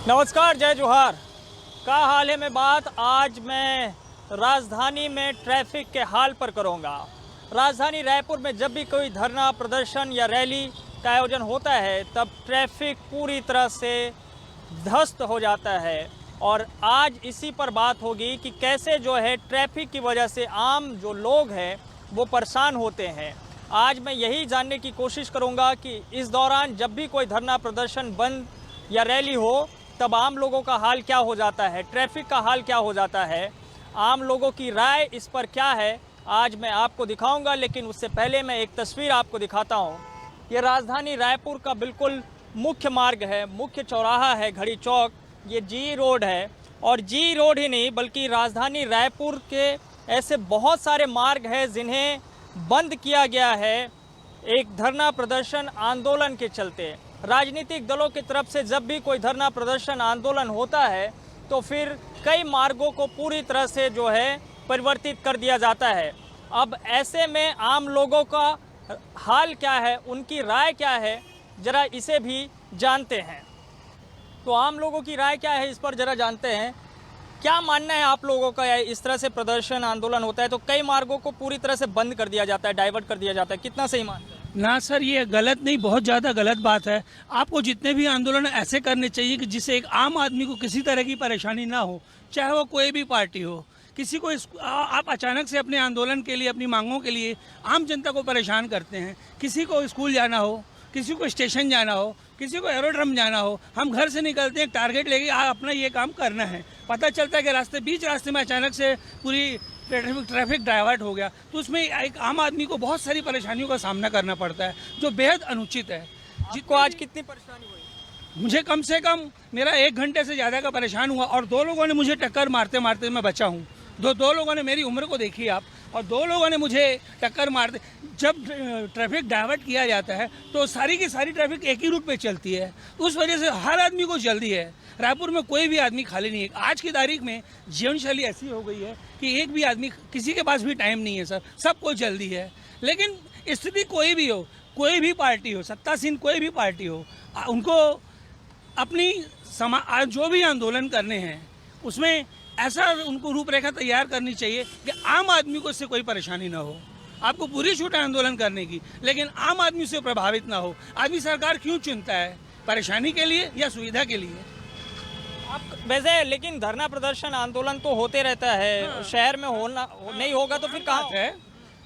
नमस्कार, जय जोहार। का हाल है में बात आज मैं राजधानी में ट्रैफिक के हाल पर करूँगा। राजधानी रायपुर में जब भी कोई धरना प्रदर्शन या रैली का आयोजन होता है तब ट्रैफिक पूरी तरह से ध्वस्त हो जाता है और आज इसी पर बात होगी कि कैसे जो है ट्रैफिक की वजह से आम जो लोग हैं वो परेशान होते हैं। आज मैं यही जानने की कोशिश करूँगा कि इस दौरान जब भी कोई धरना प्रदर्शन बंद या रैली हो तब आम लोगों का हाल क्या हो जाता है, ट्रैफिक का हाल क्या हो जाता है, आम लोगों की राय इस पर क्या है, आज मैं आपको दिखाऊंगा। लेकिन उससे पहले मैं एक तस्वीर आपको दिखाता हूं। ये राजधानी रायपुर का बिल्कुल मुख्य मार्ग है, मुख्य चौराहा है घड़ी चौक। ये जी रोड है और जी रोड ही नहीं बल्कि राजधानी रायपुर के ऐसे बहुत सारे मार्ग हैं जिन्हें बंद किया गया है एक धरना प्रदर्शन आंदोलन के चलते। राजनीतिक दलों की तरफ से जब भी कोई धरना प्रदर्शन आंदोलन होता है तो फिर कई मार्गों को पूरी तरह से जो है परिवर्तित कर दिया जाता है। अब ऐसे में आम लोगों का हाल क्या है, उनकी राय क्या है, जरा इसे भी जानते हैं। तो आम लोगों की राय क्या है इस पर जरा जानते हैं। क्या मानना है आप लोगों का? इस तरह से प्रदर्शन आंदोलन होता है तो कई मार्गों को पूरी तरह से बंद कर दिया जाता है, डाइवर्ट कर दिया जाता है, कितना सही मानते हैं? ना सर, ये गलत नहीं, बहुत ज़्यादा गलत बात है। आपको जितने भी आंदोलन ऐसे करने चाहिए कि जिससे एक आम आदमी को किसी तरह की परेशानी ना हो, चाहे वो कोई भी पार्टी हो। किसी को आप अचानक से अपने आंदोलन के लिए, अपनी मांगों के लिए आम जनता को परेशान करते हैं। किसी को स्कूल जाना हो, किसी को स्टेशन जाना हो, किसी को एरोड्रम जाना हो, हम घर से निकलते हैं टारगेट लेके अपना ये काम करना है। पता चलता है कि बीच रास्ते में अचानक से पूरी ट्रैफिक डाइवर्ट हो गया तो उसमें एक आम आदमी को बहुत सारी परेशानियों का सामना करना पड़ता है जो बेहद अनुचित है। जिसको आज कितनी परेशानी हुई? मुझे कम से कम मेरा 1 घंटे से ज़्यादा का परेशान हुआ और 2 लोगों ने मुझे टक्कर मारते मारते मैं बचा हूँ। दो लोगों ने, मेरी उम्र को देखिए आप, और 2 लोगों ने मुझे टक्कर मारते। जब ट्रैफिक डाइवर्ट किया जाता है तो सारी की सारी ट्रैफिक एक ही रूट पे चलती है, उस वजह से हर आदमी को जल्दी है। रायपुर में कोई भी आदमी खाली नहीं है। आज की तारीख में जीवन शैली ऐसी हो गई है कि एक भी आदमी, किसी के पास भी टाइम नहीं है सर, सबको जल्दी है। लेकिन स्थिति कोई भी हो, कोई भी पार्टी हो, सत्तासीन कोई भी पार्टी हो, उनको अपनी जो भी आंदोलन करने हैं उसमें ऐसा उनको रूपरेखा तैयार करनी चाहिए कि आम आदमी को इससे कोई परेशानी ना हो। आपको पूरी छूट है आंदोलन करने की, लेकिन आम आदमी से प्रभावित ना हो। आदमी सरकार क्यों चुनता है? परेशानी के लिए या सुविधा के लिए? आप वैसे लेकिन धरना प्रदर्शन आंदोलन तो होते रहता है। हाँ। शहर में नहीं होगा तो फिर कहाँ है?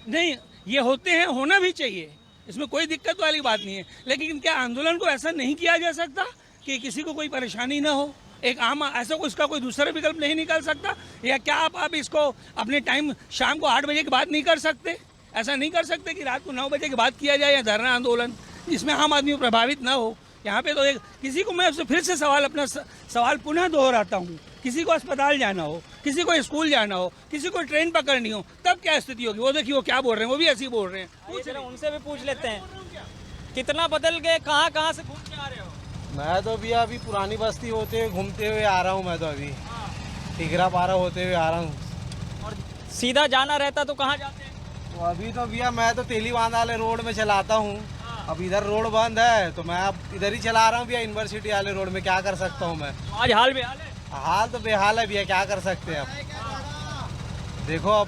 नहीं, ये होते हैं, होना भी चाहिए, इसमें कोई दिक्कत वाली बात नहीं है। लेकिन क्या आंदोलन को ऐसा नहीं किया जा सकता कि किसी को कोई परेशानी ना हो? एक आम ऐसा इसका कोई दूसरा विकल्प नहीं निकल सकता? या क्या आप इसको अपने टाइम शाम को 8 बजे के बाद नहीं कर सकते? ऐसा नहीं कर सकते कि रात को 9 बजे के बाद किया जाए या धरना आंदोलन, जिसमें आम आदमी प्रभावित ना हो? यहाँ पे तो किसी को, मैं फिर से अपना सवाल पुनः दोहराता हूँ, किसी को अस्पताल जाना हो, किसी को स्कूल जाना हो, किसी को ट्रेन पकड़नी हो, तब क्या स्थिति होगी? वो देखिए वो क्या बोल रहे हैं, वो भी ऐसे ही बोल रहे हैं। उनसे भी पूछ लेते हैं, कितना बदल गए, कहाँ से घूम के आ रहे हो? मैं तो भैया अभी पुरानी बस्ती होते हुए घूमते हुए आ रहा हूँ। मैं तो अभी टिकरा पारा होते हुए आ रहा हूँ। और सीधा जाना रहता तो कहाँ जाते हैं? तो अभी तो भैया मैं तो तेली बांध वाले रोड में चलाता हूँ। अब इधर रोड बंद है तो मैं अब इधर ही चला रहा हूँ भैया, यूनिवर्सिटी वाले रोड में। क्या कर सकता हूँ मैं? आज हाल बेहाल है? हाल तो बेहाल है भैया, क्या कर सकते हैं अब। देखो अब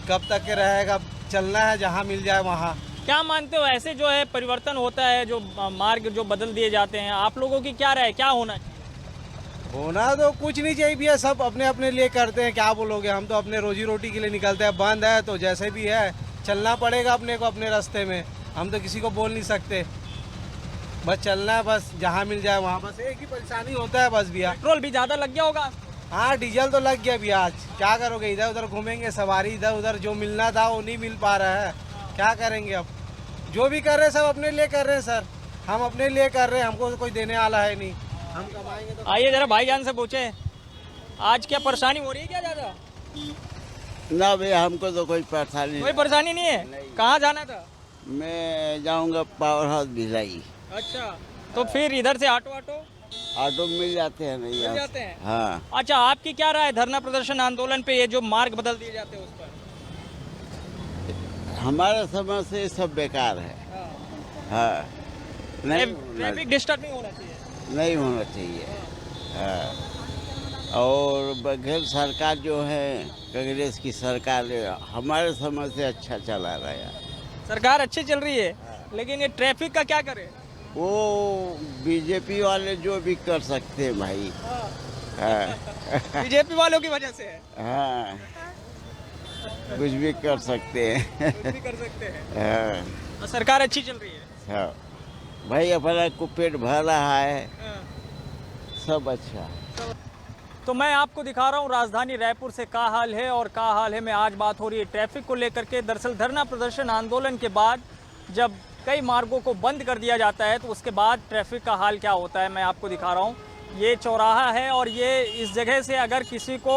कब तक के रहेगा, चलना है जहाँ मिल जाए वहाँ। क्या मानते हो, ऐसे जो है परिवर्तन होता है, जो मार्ग जो बदल दिए जाते हैं, आप लोगों की क्या राय, क्या होना चाहिए? होना तो कुछ नहीं चाहिए भैया, सब अपने अपने लिए करते हैं। क्या बोलोगे, हम तो अपने रोजी रोटी के लिए निकलते हैं। बंद है तो जैसे भी है चलना पड़ेगा अपने को, अपने रास्ते में। हम तो किसी को बोल नहीं सकते, बस चलना है, बस जहाँ मिल जाए वहाँ। बस एक ही परेशानी होता है बस भैया। पेट्रोल भी ज़्यादा लग गया होगा? हाँ, डीजल तो लग गया भैया। आज क्या करोगे, इधर उधर घूमेंगे, सवारी इधर उधर, जो मिलना था वो नहीं मिल पा रहा है। क्या करेंगे अब? जो भी कर रहे हैं सब अपने लिए कर रहे हैं सर, हम अपने लिए कर रहे हैं, हमको तो कोई देने वाला है नहीं। हम कमाएंगे तो। आइए जरा भाईजान से पूछे, आज क्या परेशानी हो रही है क्या ज़्यादा? ना भैया, हमको तो कोई परेशानी कोई परेशानी नहीं है। कहाँ जाना था? मैं जाऊंगा पावर हाउस भिलाई। अच्छा, तो फिर इधर से ऑटो मिल जाते हैं? नहीं मिल जाते हैं। हाँ। अच्छा, आपकी क्या राय धरना प्रदर्शन आंदोलन पे, ये जो मार्ग बदल दिए जाते हैं उस पर? हमारे समझ से सब बेकार है। हाँ, ट्रैफिक डिस्टर्ब नहीं होना चाहिए। नहीं होना चाहिए। हाँ। और बघेल सरकार जो है कांग्रेस की सरकार हमारे समझ से अच्छा चला रहा है। सरकार अच्छी चल रही है, लेकिन ये ट्रैफिक का क्या करे? वो बीजेपी वाले जो भी कर सकते हैं भाई। हाँ। बीजेपी वालों की वजह से है। हाँ, कुछ भी कर सकते हैं। कुछ भी कर सकते हैं। हाँ। और सरकार अच्छी चल रही है। हाँ भाई, अपना को पेट भर रहा है, हाँ। सब अच्छा। तो मैं आपको दिखा रहा हूँ राजधानी रायपुर से क्या हाल है और क्या हाल है में आज बात हो रही है ट्रैफिक को लेकर के। दरअसल धरना प्रदर्शन आंदोलन के बाद जब कई मार्गों को बंद कर दिया जाता है तो उसके बाद ट्रैफिक का हाल क्या होता है मैं आपको दिखा रहा हूँ। ये चौराहा है और ये इस जगह से अगर किसी को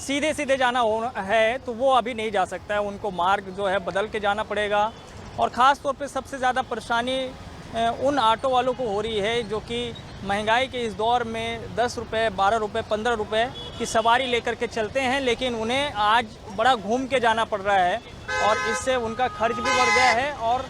सीधे सीधे जाना है तो वो अभी नहीं जा सकता है, उनको मार्ग जो है बदल के जाना पड़ेगा। और ख़ास तौर पे सबसे ज़्यादा परेशानी उन ऑटो वालों को हो रही है जो कि महंगाई के इस दौर में 10 रुपये, 12 रुपये, 15 रुपये की सवारी लेकर के चलते हैं, लेकिन उन्हें आज बड़ा घूम के जाना पड़ रहा है और इससे उनका खर्च भी बढ़ गया है और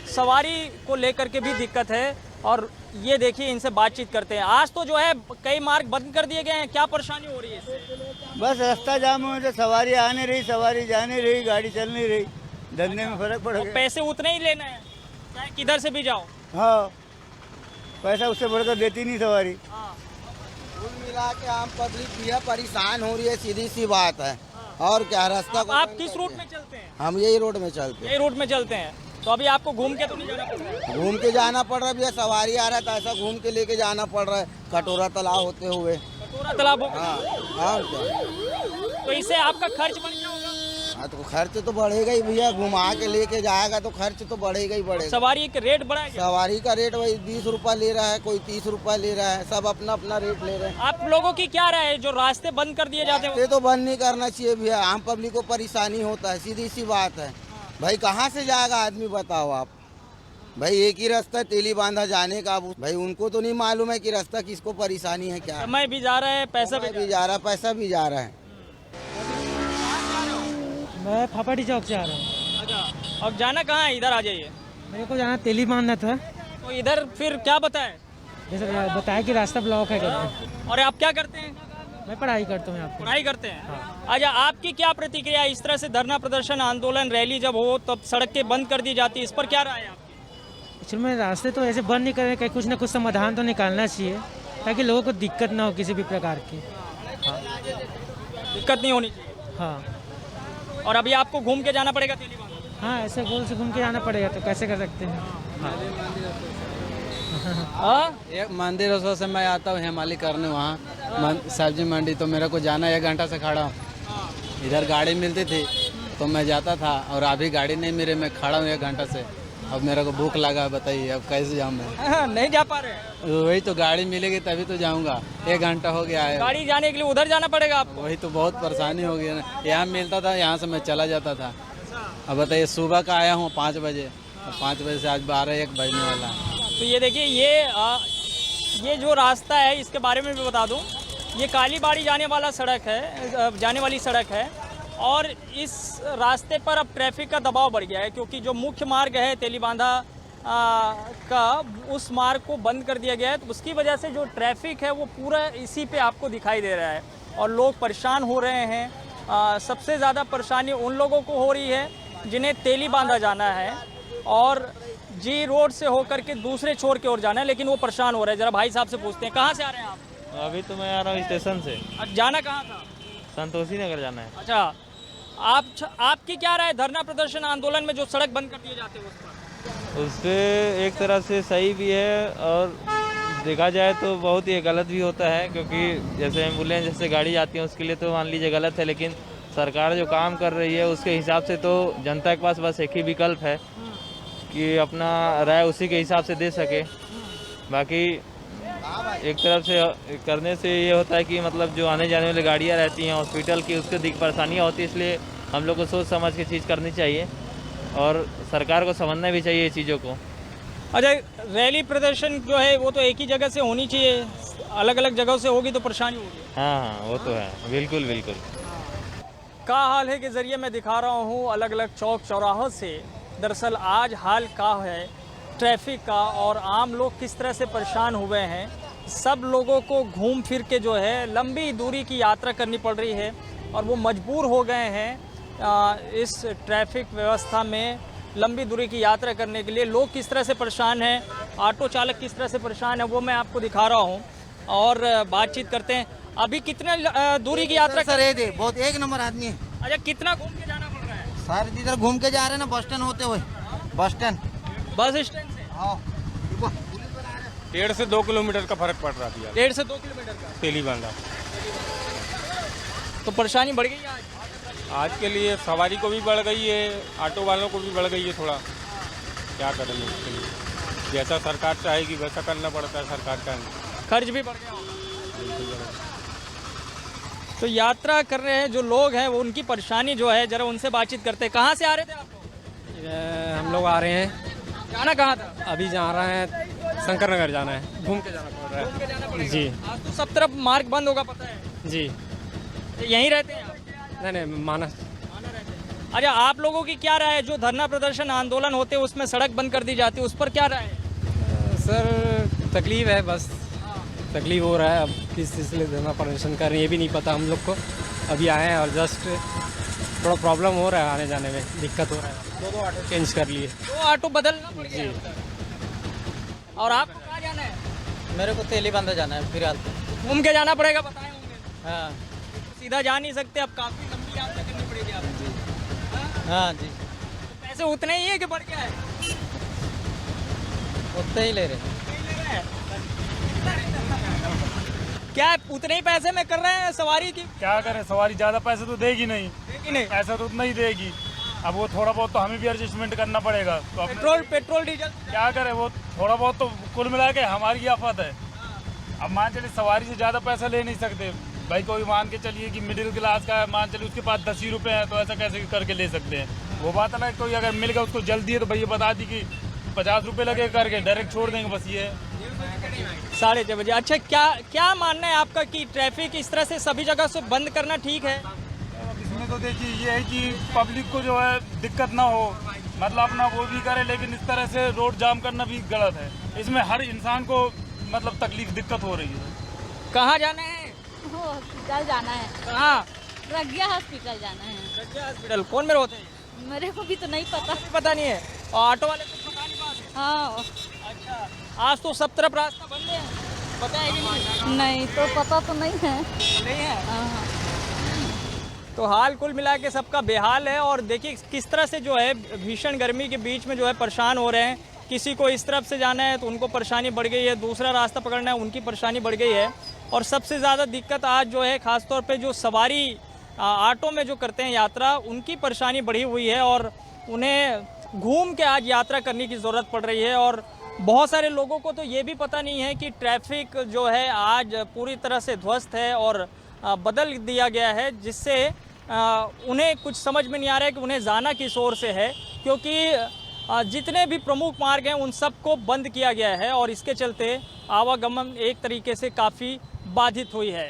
सवारी को लेकर के भी दिक्कत है। और ये देखिए, इनसे बातचीत करते हैं। आज तो जो है कई मार्ग बंद कर दिए गए हैं, क्या परेशानी हो रही है इससे? बस रास्ता जाम हो तो सवारी आ नहीं रही, सवारी जा नहीं रही, गाड़ी चल नहीं रही, धंधे में फर्क पड़ गया। पैसे उतने ही लेना है चाहे किधर से भी जाओ। हाँ, पैसा उससे बढ़कर देती नहीं सवारी। कुल मिला के आम पब्लिक भी परेशान हो रही है, सीधी सी बात है। और क्या रास्ता को आप किस रूट में चलते हैं? हम यही रोड में चलते हैं। यही रूट में चलते हैं, तो अभी आपको घूम के तो नहीं जाना पड़ रहा है? घूम के जाना पड़ रहा है भैया, सवारी आ रहा है तो ऐसा घूम के लेके जाना पड़ रहा है, कटोरा तालाब होते हुए। कटोरा तालाब होगा। हाँ, और क्या। तो इससे आपका खर्च बढ़ गया होगा। हाँ, तो खर्च तो बढ़ेगा ही भैया, घुमा के लेके जाएगा तो खर्च तो बढ़ेगा ही बढ़ेगा। सवारी के रेट बढ़ा है। सवारी का रेट वही 20 रुपया ले रहा है, कोई 30 रुपया ले रहा है, सब अपना अपना रेट ले रहे हैं। आप लोगों की क्या राय है जो रास्ते बंद कर दिए जाते हैं? ये तो बंद नहीं करना चाहिए भैया, आम पब्लिक को परेशानी होता है, सीधी सी बात है। भाई कहाँ से जाएगा आदमी, बताओ आप। भाई एक ही रास्ता तेली बांधा जाने का, भाई उनको तो नहीं मालूम है कि रास्ता किसको परेशानी है क्या। समय भी जा रहा है, पैसा भी जा रहा है, पैसा भी जा रहा है। मैं फाफाडी चौक से आ रहा हूँ। अच्छा, अब जाना कहाँ है? इधर आ जाइए। मेरे को जाना तेली बांधना था, तो इधर फिर क्या बताएं? जैसे बताया कि रास्ता ब्लॉक है करके। और आप क्या करते हैं? मैं पढ़ाई करता हूँ यहाँ पे। पढ़ाई करते हैं। अच्छा, आपकी क्या प्रतिक्रिया इस तरह से धरना प्रदर्शन आंदोलन रैली जब हो तब सड़क के बंद कर दी जाती है, इस पर क्या राय है आपकी? एक्चुअली में रास्ते तो ऐसे बंद नहीं करें, कहीं कुछ ना कुछ समाधान तो निकालना चाहिए ताकि लोगों को दिक्कत ना हो किसी भी प्रकार की। दिक्कत नहीं होनी चाहिए। हाँ, और अभी आपको घूम के जाना पड़ेगा तेली बांधा। हाँ, ऐसे गोल से घूम के जाना पड़ेगा तो कैसे कर सकते हैं। हाँ, एक मंदिर उस से मैं आता हूँ हेमाली करने, वहाँ सब्जी मंडी, तो मेरे को जाना 1 घंटा से खड़ा हूँ। इधर गाड़ी मिलती थी तो मैं जाता था और अभी गाड़ी नहीं मिली, मैं खड़ा हूँ 1 घंटा से। अब मेरे को भूख लगा, बताइए अब कैसे जाऊँ मैं? नहीं जा पा रहे। वही तो, गाड़ी मिलेगी तभी तो जाऊँगा। 1 घंटा हो गया है, गाड़ी जाने के लिए उधर जाना पड़ेगा आपको। वही तो बहुत परेशानी हो गई है ना। यहाँ मिलता था, यहाँ से मैं चला जाता था। अब बताइए, सुबह का आया हूँ 5 बजे, और 5 बजे से आज 12-1 बजने वाला है। तो ये देखिए, ये जो रास्ता है इसके बारे में भी बता दूं, ये कालीबाड़ी जाने वाला सड़क है, जाने वाली सड़क है। और इस रास्ते पर अब ट्रैफिक का दबाव बढ़ गया है क्योंकि जो मुख्य मार्ग है तेलीबांधा का, उस मार्ग को बंद कर दिया गया है। तो उसकी वजह से जो ट्रैफिक है वो पूरा इसी पे आपको दिखाई दे रहा है और लोग परेशान हो रहे हैं। सबसे ज़्यादा परेशानी उन लोगों को हो रही है जिन्हें तेलीबांधा जाना है और जी रोड से होकर के दूसरे छोर की ओर जाना है, लेकिन वो परेशान हो रहे हैं। जरा भाई साहब से पूछते हैं, कहाँ से आ रहे हैं आप? अभी तो मैं आ रहा हूँ स्टेशन से। जाना कहाँ था? संतोषी नगर जाना है। अच्छा, आपकी क्या राय धरना प्रदर्शन आंदोलन में जो सड़क बंद कर दिए जाते हैं उस पर? उससे एक तरह से सही भी है और देखा जाए तो बहुत ही गलत भी होता है, क्योंकि जैसे एम्बुलेंस जैसे गाड़ी आती है उसके लिए तो मान लीजिए गलत है, लेकिन सरकार जो काम कर रही है उसके हिसाब से तो जनता के पास बस एक ही विकल्प है कि अपना राय उसी के हिसाब से दे सके। बाकी एक तरफ से करने से ये होता है कि मतलब जो आने जाने वाली गाड़ियाँ रहती हैं हॉस्पिटल की, उसके परेशानियाँ होती है, इसलिए हम लोग को सोच समझ के चीज़ करनी चाहिए और सरकार को समझना भी चाहिए ये चीज़ों को। अच्छा, रैली प्रदर्शन जो है वो तो एक ही जगह से होनी चाहिए, अलग अलग जगहों से होगी तो परेशानी होगी। हाँ, वो तो है, बिल्कुल बिल्कुल। का हाल है के ज़रिए मैं दिखा रहा हूँ अलग अलग चौक चौराहों से। दरअसल आज हाल का है ट्रैफिक का और आम लोग किस तरह से परेशान हुए हैं सब लोगों को घूम फिर के जो है लंबी दूरी की यात्रा करनी पड़ रही है और वो मजबूर हो गए हैं इस ट्रैफिक व्यवस्था में लंबी दूरी की यात्रा करने के लिए। लोग किस तरह से परेशान हैं, ऑटो चालक किस तरह से परेशान है, वो मैं आपको दिखा रहा हूँ और बातचीत करते हैं। अभी कितने दूरी की यात्रा सर ये बहुत एक नंबर आदमी है। अच्छा, कितना घूम के जाना पड़ रहा है? सारे इधर घूम के जा रहे हैं ना, बस स्टैंड होते हुए, बस स्टैंड स्टैंड से। हाँ 1.5 से 2 किलोमीटर का फर्क पड़ रहा था। 1.5 से 2 किलोमीटर का तेली बांधा। तो परेशानी बढ़ गई आज के लिए सवारी को भी बढ़ गई है, ऑटो वालों को भी बढ़ गई है थोड़ा। क्या करेंगे उसके लिए, जैसा सरकार चाहेगी वैसा करना पड़ता है सरकार का। खर्च भी बढ़ गया। तो यात्रा कर रहे हैं जो लोग हैं वो उनकी परेशानी जो है जरा उनसे बातचीत करते हैं। कहाँ से आ रहे थे आप लोग? हम लोग आ रहे हैं। जाना कहाँ था? अभी जा रहे हैं शंकर नगर जाना है, घूम के जाना पड़ रहा है। जी आज तो सब तरफ मार्ग बंद होगा पता है। जी यहीं रहते हैं आप? नहीं मानस। अच्छा, आप लोगों की क्या राय है? जो धरना प्रदर्शन आंदोलन होते हैं उसमें सड़क बंद कर दी जाती है, उस पर क्या राय है? सर तकलीफ है, बस तकलीफ हो रहा है। अब किस सिलसिले धरना प्रदर्शन कर रहे हैं ये भी नहीं पता हम लोग को। अभी आए हैं और जस्ट थोड़ा प्रॉब्लम हो रहा है, आने जाने में दिक्कत हो रहा है। 2 ऑटो चेंज कर लिए, 2 ऑटो बदलना पड़ गया। और आपको कहाँ जाना है? मेरे को तेली बांधा जाना है, फिलहाल घूम के जाना पड़ेगा, बताए होंगे। हाँ सीधा जा नहीं सकते, अब काफ़ी लंबी यात्रा करनी पड़ेगी आपको। हाँ जी, पैसे उतने ही है कि बढ़ गया है? उतने ही ले रहे। क्या उतने ही पैसे में कर रहे हैं सवारी की? क्या करें, सवारी ज़्यादा पैसे तो देगी नहीं, पैसा तो उतना ही देगी। अब वो थोड़ा बहुत तो हमें भी एडजस्टमेंट करना पड़ेगा। तो पेट्रोल डीजल क्या करें, वो थोड़ा बहुत तो कुल मिला के हमारी आफत है। अब मान चलिए सवारी से ज़्यादा पैसा ले नहीं सकते भाई। कोई मान के चलिए कि मिडिल क्लास का है, मान चलिए उसके पास 10 ही रुपये हैं, तो ऐसा कैसे करके ले सकते हैं? वो बात है ना, कोई अगर मिल गया उसको जल्दी है तो भैया बता दी कि 50 रुपये लगे करके डायरेक्ट छोड़ देंगे, बस ये है। 6:30 बजे। अच्छा, क्या मानना है आपका कि ट्रैफिक इस तरह से सभी जगह से बंद करना ठीक है? इसमें तो देखिए ये है कि पब्लिक को जो है दिक्कत ना हो, मतलब अपना वो भी करे, लेकिन इस तरह से रोड जाम करना भी गलत है। इसमें हर इंसान को मतलब तकलीफ दिक्कत हो रही है। कहाँ जाना है? हॉस्पिटल जाना है। कहाँ? प्रज्ञा हॉस्पिटल जाना है। प्रज्ञा हॉस्पिटल कौन में होते हैं? मेरे को भी तो नहीं पता। पता नहीं है। और ऑटो वाले को पता नहीं बात है? हाँ। अच्छा, आज तो सब तरफ रास्ता बंद है, पता है कि नहीं? नहीं तो पता तो नहीं है। नहीं है। हाँ। तो हाल कुल मिला के सबका बेहाल है। और देखिए किस तरह से जो है भीषण गर्मी के बीच में जो है परेशान हो रहे हैं। किसी को इस तरफ से जाना है तो उनको परेशानी बढ़ गई है, दूसरा रास्ता पकड़ना है उनकी परेशानी बढ़ गई है। और सबसे ज़्यादा दिक्कत आज जो है ख़ासतौर पे जो सवारी ऑटो में जो करते हैं यात्रा, उनकी परेशानी बढ़ी हुई है और उन्हें घूम के आज यात्रा करने की ज़रूरत पड़ रही है। और बहुत सारे लोगों को तो ये भी पता नहीं है कि ट्रैफिक जो है आज पूरी तरह से ध्वस्त है और बदल दिया गया है, जिससे उन्हें कुछ समझ में नहीं आ रहा है कि उन्हें जाना किस ओर से है, क्योंकि जितने भी प्रमुख मार्ग हैं उन सबको बंद किया गया है और इसके चलते आवागमन एक तरीके से काफ़ी बाधित हुई है।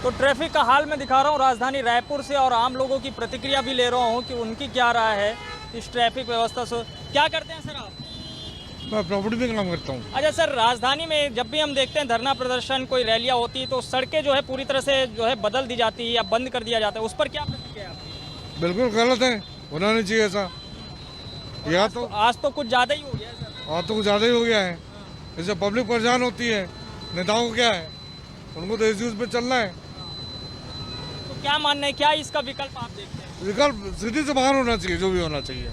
तो ट्रैफिक का हाल मैं दिखा रहा हूँ राजधानी रायपुर से और आम लोगों की प्रतिक्रिया भी ले रहा हूँ कि उनकी क्या राय है इस ट्रैफिक व्यवस्था से। क्या करते हैं सर आप? मैं प्रॉपर्टी में काम करता हूँ। अच्छा सर, राजधानी में जब भी हम देखते हैं धरना प्रदर्शन, कोई रैलियाँ होती है तो सड़कें जो है पूरी तरह से जो है बदल दी जाती है या बंद कर दिया जाता है, उस पर क्या प्रतिक्रिया है आपकी? बिल्कुल गलत है, होना नहीं चाहिए ऐसा। या तो आज तो कुछ ज़्यादा ही हो गया है सर। आज तो कुछ ज़्यादा ही हो गया है। इससे पब्लिक परेशान होती है। नेताओं को क्या है, उनको तो इस यूज पे चलना है। तो क्या मानना है, क्या इसका विकल्प आप देखते हैं? विकल्प सिटी से बाहर होना चाहिए, जो भी होना चाहिए,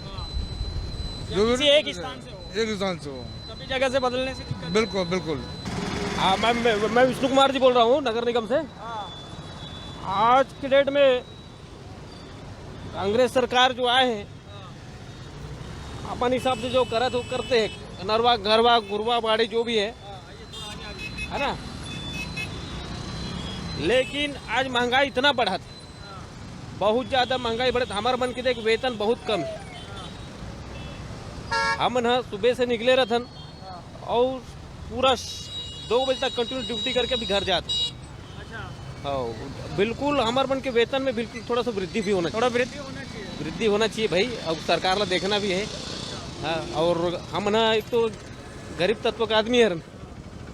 जो भी एक स्थान से हो, एक स्थान से हो, सभी जगह से बदलने से दिक्कत। बिल्कुल बिल्कुल। हाँ, मैं विष्णु कुमार जी बोल रहा हूँ नगर निगम से। आज की डेट में कांग्रेस सरकार जो आए हैं अपन हिसाब से जो करे तो करते हैं, नरवा गरवा गुरवा बाड़ी जो भी है ना। लेकिन आज महंगाई इतना बढ़ा था, बहुत ज़्यादा महंगाई बढ़ा था। हमारे मन की देख वेतन बहुत कम है। हम न सुबह से निकले रहन और पूरा 2 बजे तक कंटिन्यू ड्यूटी करके भी घर जाते। हाँ, बिल्कुल हमारे मन के वेतन में बिल्कुल थोड़ा सा वृद्धि भी होना चाहिए। थोड़ा वृद्धि होना चाहिए भाई। अब सरकार ला देखना भी है। हाँ, और हम ना एक तो गरीब तत्व का आदमी है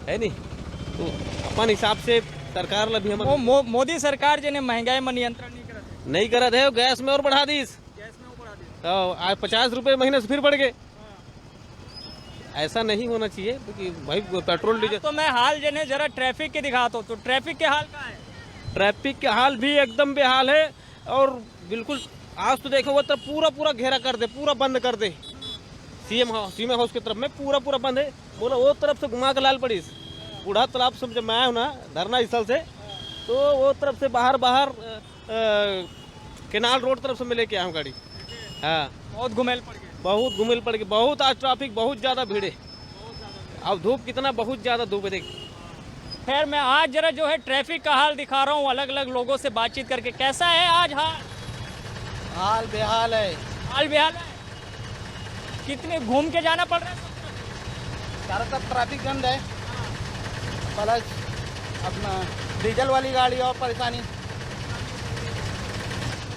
नहीं, तो अपन हिसाब से सरकार ला भी हम मोदी सरकार जिन्हें महंगाई में नियंत्रण नहीं करत है, गैस में और बढ़ा दीस, तो आज 50 रुपये महीने से फिर बढ़ गए। ऐसा नहीं होना चाहिए क्योंकि भाई पेट्रोल डीजल। तो मैं हाल जिन्हें जरा ट्रैफिक के दिखाता हूँ, तो ट्रैफिक के हाल क्या है? ट्रैफिक के हाल भी एकदम बेहाल है और बिल्कुल आज तो देखो वो तरफ पूरा घेरा कर दे, पूरा बंद कर दे। सीएम हाउस की तरफ में पूरा बंद है। बोला वो तरफ से घुमा के लाल पड़ी बूढ़ा तालाब से जब मैं आया हूँ ना धरना स्थल से, तो वो तरफ से बाहर केनाल रोड तरफ से मैं लेके आया हूँ गाड़ी। हाँ बहुत घुमेल पड़ गई, बहुत आज ट्रैफिक बहुत ज़्यादा भीड़ है। अब धूप कितना बहुत ज़्यादा धूप है देख। खैर मैं आज जरा जो है ट्रैफिक का हाल दिखा रहा हूँ अलग अलग लोगों से बातचीत करके। कैसा है आज हाल बेहाल है। हाल बेहाल है। कितने घूम के जाना पड़ रहा है? चारों तरफ ट्रैफिक बंद है, प्लस अपना डीजल वाली गाड़ी और परेशानी।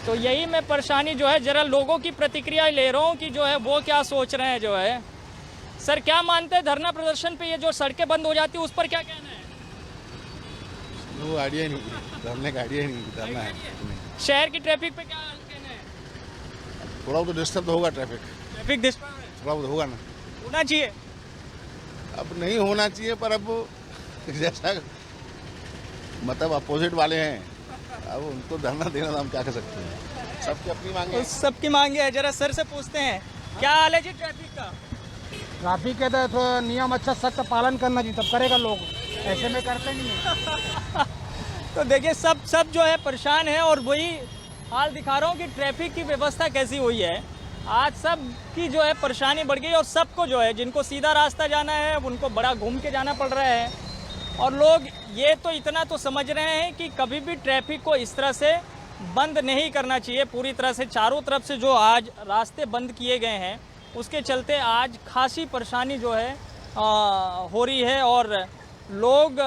तो यही मैं परेशानी जो है जरा लोगों की प्रतिक्रिया ले रहा हूँ कि जो है वो क्या सोच रहे हैं। जो है सर क्या मानते हैं धरना प्रदर्शन पे ये जो सड़कें बंद हो जाती है उस पर क्या कहना है? वो आइडिया नहीं, धरने का आइडिया नहीं, धरना है। शहर की ट्रैफिक पे क्या कहना है? थोड़ा बहुत डिस्टर्ब तो होगा, ट्रैफिक डिस्टर्ब थोड़ा बहुत होगा ना, होना चाहिए। अब नहीं होना चाहिए पर अब जैसा मतलब अपोजिट वाले हैं, अब उनको धरना देना तो हम क्या कर सकते हैं। सबकी अपनी मांगे हैं। सबकी मांगे है। जरा सर से पूछते हैं क्या हाल है जी ट्रैफिक का? ट्रैफिक के तो नियम अच्छा सख्त पालन करना चाहिए, तब करेगा लोग, ऐसे में करते नहीं है। तो देखिए सब जो है परेशान है और वही हाल दिखा रहा हूँ कि ट्रैफिक की व्यवस्था कैसी हुई है। आज सब की जो है परेशानी बढ़ गई और सबको जो है जिनको सीधा रास्ता जाना है उनको बड़ा घूम के जाना पड़ रहा है। और लोग ये तो इतना तो समझ रहे हैं कि कभी भी ट्रैफिक को इस तरह से बंद नहीं करना चाहिए पूरी तरह से। चारों तरफ से जो आज रास्ते बंद किए गए हैं उसके चलते आज खासी परेशानी जो है हो रही है। और लोग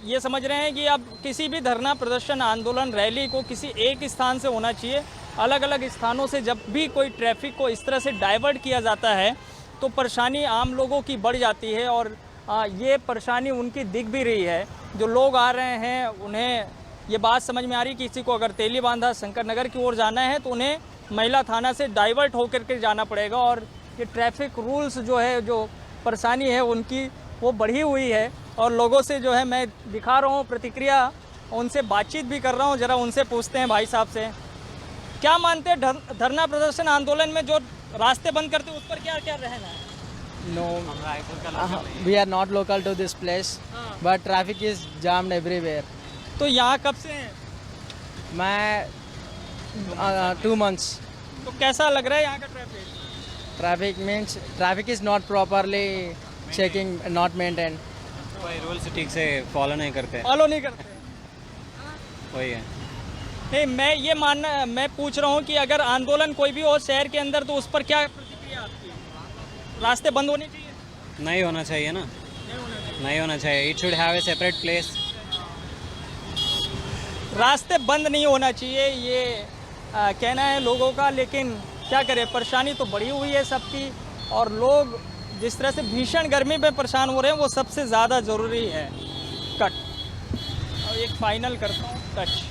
ये समझ रहे हैं कि अब किसी भी धरना प्रदर्शन आंदोलन रैली को किसी एक स्थान से होना चाहिए। अलग अलग स्थानों से जब भी कोई ट्रैफिक को इस तरह से डाइवर्ट किया जाता है तो परेशानी आम लोगों की बढ़ जाती है। और ये परेशानी उनकी दिख भी रही है। जो लोग आ रहे हैं उन्हें ये बात समझ में आ रही है कि किसी को अगर तेली बांधा शंकर नगर की ओर जाना है तो उन्हें महिला थाना से डाइवर्ट होकर के जाना पड़ेगा। और ये ट्रैफिक रूल्स जो है जो परेशानी है उनकी वो बढ़ी हुई है। और लोगों से जो है मैं दिखा रहा हूँ प्रतिक्रिया, उनसे बातचीत भी कर रहा हूँ। ज़रा उनसे पूछते हैं भाई साहब से क्या मानते हैं धरना प्रदर्शन आंदोलन में जो रास्ते बंद करते हैं उस पर क्या क्या रहना है? No, we are not local to this place, but traffic is jammed everywhere. तो यहाँ कब से हैं? मैं 2 months. तो कैसा लग रहा है यहाँ का traffic? Traffic means traffic is not properly checking, not maintained. Rules ठीक से फॉलो नहीं करते। वही है। नहीं मैं पूछ रहा हूँ कि अगर आंदोलन कोई भी हो शहर के अंदर तो उस पर क्या प्रतिक्रिया आपकी? रास्ते बंद होने चाहिए? नहीं होना चाहिए ना, नहीं होना चाहिए। It should have a separate place. रास्ते बंद नहीं होना चाहिए ये कहना है लोगों का, लेकिन क्या करें परेशानी तो बढ़ी हुई है सबकी। और लोग जिस तरह से भीषण गर्मी में परेशान हो रहे हैं वो सबसे ज़्यादा ज़रूरी है। कट और एक फाइनल करता हूँ टच।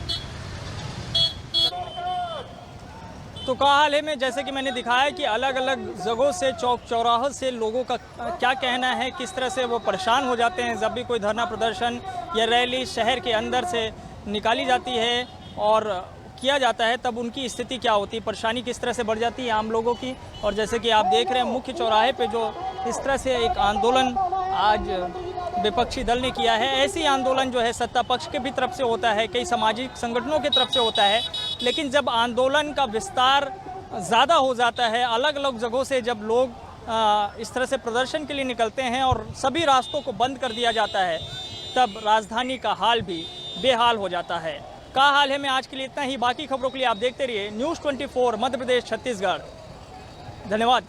तो का हाल है में जैसे कि मैंने दिखाया कि अलग अलग जगहों से चौक चौराहों से लोगों का क्या कहना है, किस तरह से वो परेशान हो जाते हैं जब भी कोई धरना प्रदर्शन या रैली शहर के अंदर से निकाली जाती है और किया जाता है, तब उनकी स्थिति क्या होती है, परेशानी किस तरह से बढ़ जाती है आम लोगों की। और जैसे कि आप देख रहे हैं मुख्य चौराहे पे जो इस तरह से एक आंदोलन आज विपक्षी दल ने किया है, ऐसी आंदोलन जो है सत्ता पक्ष के भी तरफ से होता है, कई सामाजिक संगठनों की तरफ से होता है। लेकिन जब आंदोलन का विस्तार ज़्यादा हो जाता है, अलग अलग जगहों से जब लोग इस तरह से प्रदर्शन के लिए निकलते हैं और सभी रास्तों को बंद कर दिया जाता है, तब राजधानी का हाल भी बेहाल हो जाता है। का हाल है में आज के लिए इतना ही। बाकी खबरों के लिए आप देखते रहिए News 24 मध्य प्रदेश छत्तीसगढ़। धन्यवाद।